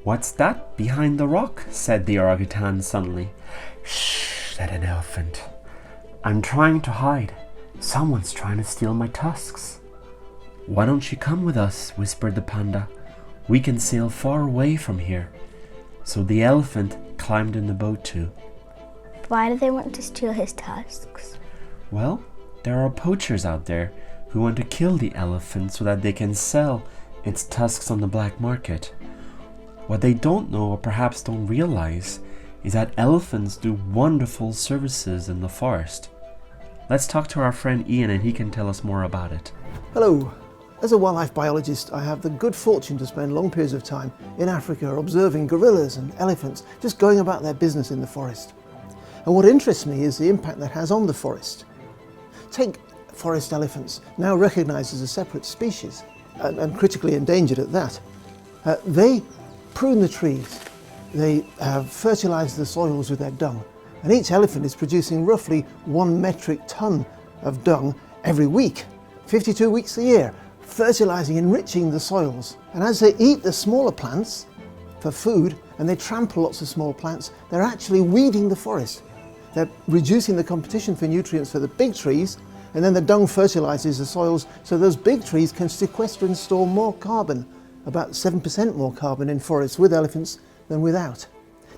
"What's that behind the rock?" said the orangutan suddenly. "Shh," said an elephant. "I'm trying to hide. Someone's trying to steal my tusks." "Why don't you come with us?" whispered the panda. "We can sail far away from here." So the elephant climbed in the boat too. Why do they want to steal his tusks? Well, there are poachers out there who want to kill the elephant so that they can sell its tusks on the black market. What they don't know, or perhaps don't realize, is that elephants do wonderful services in the forest. Let's talk to our friend Ian and he can tell us more about it. Hello. As a wildlife biologist, I have the good fortune to spend long periods of time in Africa observing gorillas and elephants just going about their business in the forest. And what interests me is the impact that has on the forest. Take forest elephants, now recognized as a separate species and critically endangered at that. They prune the trees, they fertilize the soils with their dung, and each elephant is producing roughly 1 metric ton of dung every week, 52 weeks a year, fertilizing, enriching the soils. And as they eat the smaller plants for food and they trample lots of small plants, they're actually weeding the forest. They're reducing the competition for nutrients for the big trees, and then the dung fertilizes the soils so those big trees can sequester and store more carbon, about 7% more carbon in forests with elephants than without.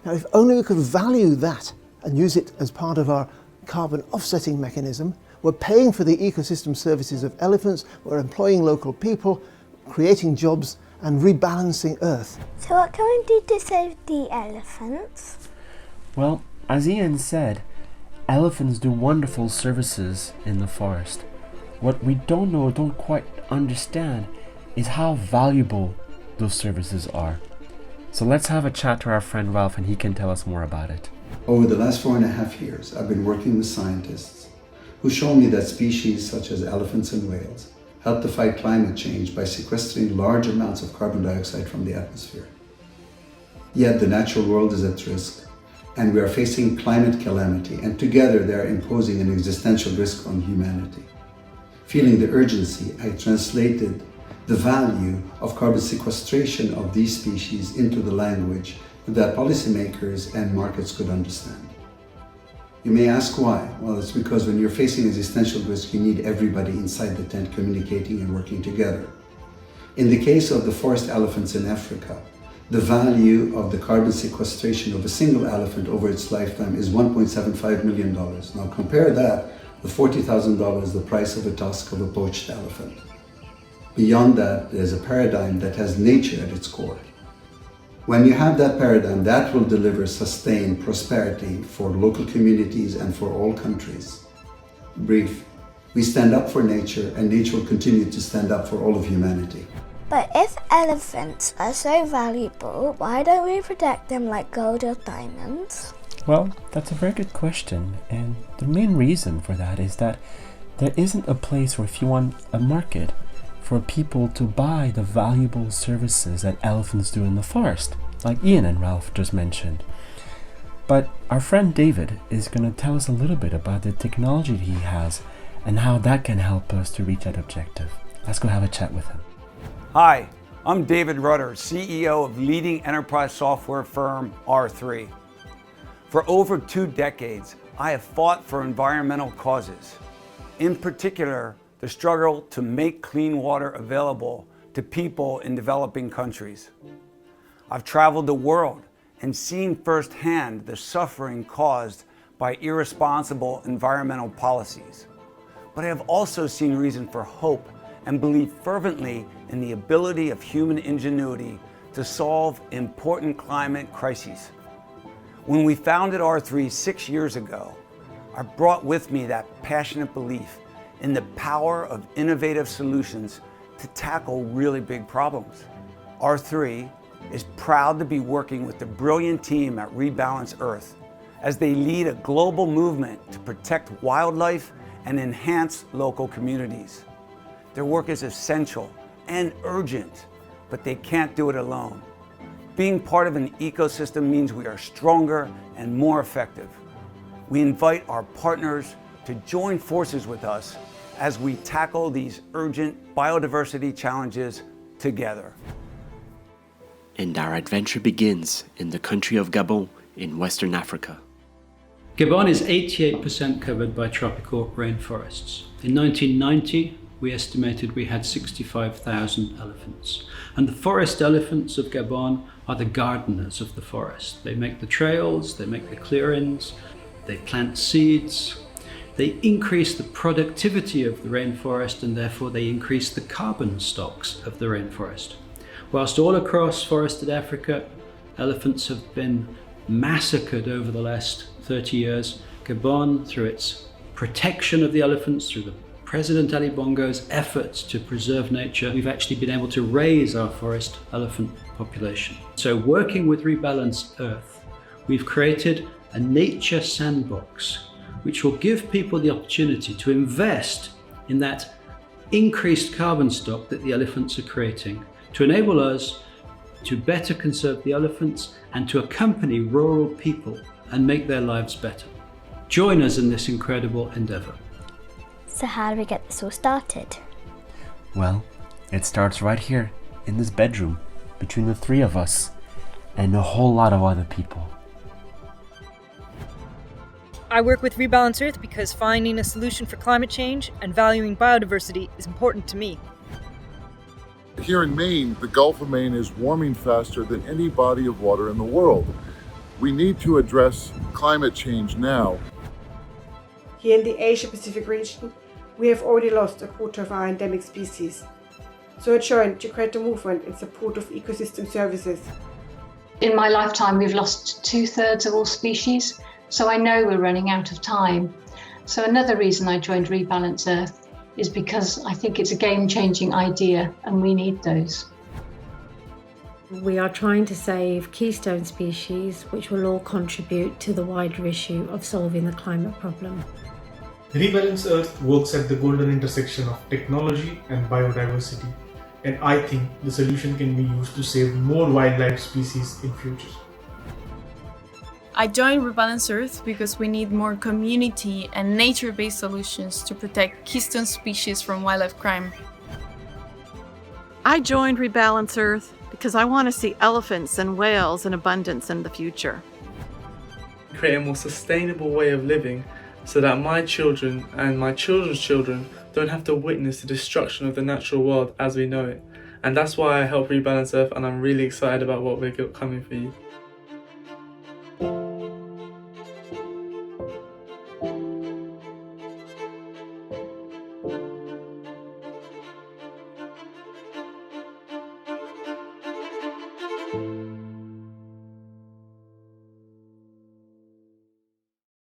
Now, if only we could value that and use it as part of our carbon offsetting mechanism. We're paying for the ecosystem services of elephants, we're employing local people, creating jobs and rebalancing Earth. So what can we do to save the elephants? Well, as Ian said, elephants do wonderful services in the forest. What we don't know, don't quite understand, is how valuable those services are. So let's have a chat to our friend Ralph and he can tell us more about it. Over the last 4.5 years, I've been working with scientists who show me that species such as elephants and whales help to fight climate change by sequestering large amounts of carbon dioxide from the atmosphere. Yet the natural world is at risk, and we are facing climate calamity, and together they are imposing an existential risk on humanity. Feeling the urgency, I translated the value of carbon sequestration of these species into the language that policymakers and markets could understand. You may ask why? Well, it's because when you're facing existential risk, you need everybody inside the tent communicating and working together. In the case of the forest elephants in Africa, the value of the carbon sequestration of a single elephant over its lifetime is $1.75 million. Now compare that with $40,000, the price of a tusk of a poached elephant. Beyond that, there's a paradigm that has nature at its core. When you have that paradigm, that will deliver sustained prosperity for local communities and for all countries. Brief, we stand up for nature and nature will continue to stand up for all of humanity. But if elephants are so valuable, why don't we protect them like gold or diamonds? Well, that's a very good question, and the main reason for that is that there isn't a place where if you want a market for people to buy the valuable services that elephants do in the forest, like Ian and Ralph just mentioned. But our friend David is going to tell us a little bit about the technology he has and how that can help us to reach that objective. Let's go have a chat with him. Hi, I'm David Rutter, CEO of leading enterprise software firm R3. For over 2 decades, I have fought for environmental causes. In particular, the struggle to make clean water available to people in developing countries. I've traveled the world and seen firsthand the suffering caused by irresponsible environmental policies. But I have also seen reason for hope and believe fervently in the ability of human ingenuity to solve important climate crises. When we founded R3 6 years ago, I brought with me that passionate belief in the power of innovative solutions to tackle really big problems. R3 is proud to be working with the brilliant team at Rebalance Earth as they lead a global movement to protect wildlife and enhance local communities. Their work is essential and urgent, but they can't do it alone. Being part of an ecosystem means we are stronger and more effective. We invite our partners to join forces with us as we tackle these urgent biodiversity challenges together. and our adventure begins in the country of Gabon in Western Africa. Gabon is 88% covered by tropical rainforests. In 1990, we estimated we had 65,000 elephants. And the forest elephants of Gabon are the gardeners of the forest. They make the trails, they make the clearings, they plant seeds, they increase the productivity of the rainforest, and therefore they increase the carbon stocks of the rainforest. Whilst all across forested Africa, elephants have been massacred over the last 30 years, Gabon, through its protection of the elephants, through the President Ali Bongo's efforts to preserve nature, we've actually been able to raise our forest elephant population. So working with Rebalance Earth, we've created a Nature Sandbox, which will give people the opportunity to invest in that increased carbon stock that the elephants are creating, to enable us to better conserve the elephants and to accompany rural people and make their lives better. Join us in this incredible endeavour. So how do we get this all started? Well, it starts right here, in this bedroom, between the three of us, and a whole lot of other people. I work with Rebalance Earth because finding a solution for climate change and valuing biodiversity is important to me. Here in Maine, the Gulf of Maine is warming faster than any body of water in the world. We need to address climate change now. Here in the Asia-Pacific region, we have already lost a quarter of our endemic species. So I joined to create a movement in support of ecosystem services. In my lifetime, we've lost 2/3 of all species, so I know we're running out of time. So another reason I joined Rebalance Earth is because I think it's a game-changing idea and we need those. We are trying to save keystone species, which will all contribute to the wider issue of solving the climate problem. Rebalance Earth works at the golden intersection of technology and biodiversity, and I think the solution can be used to save more wildlife species in future. I joined Rebalance Earth because we need more community and nature-based solutions to protect keystone species from wildlife crime. I joined Rebalance Earth because I want to see elephants and whales in abundance in the future. Create a more sustainable way of living so that my children and my children's children don't have to witness the destruction of the natural world as we know it. And that's why I help Rebalance Earth, and I'm really excited about what we're coming for you.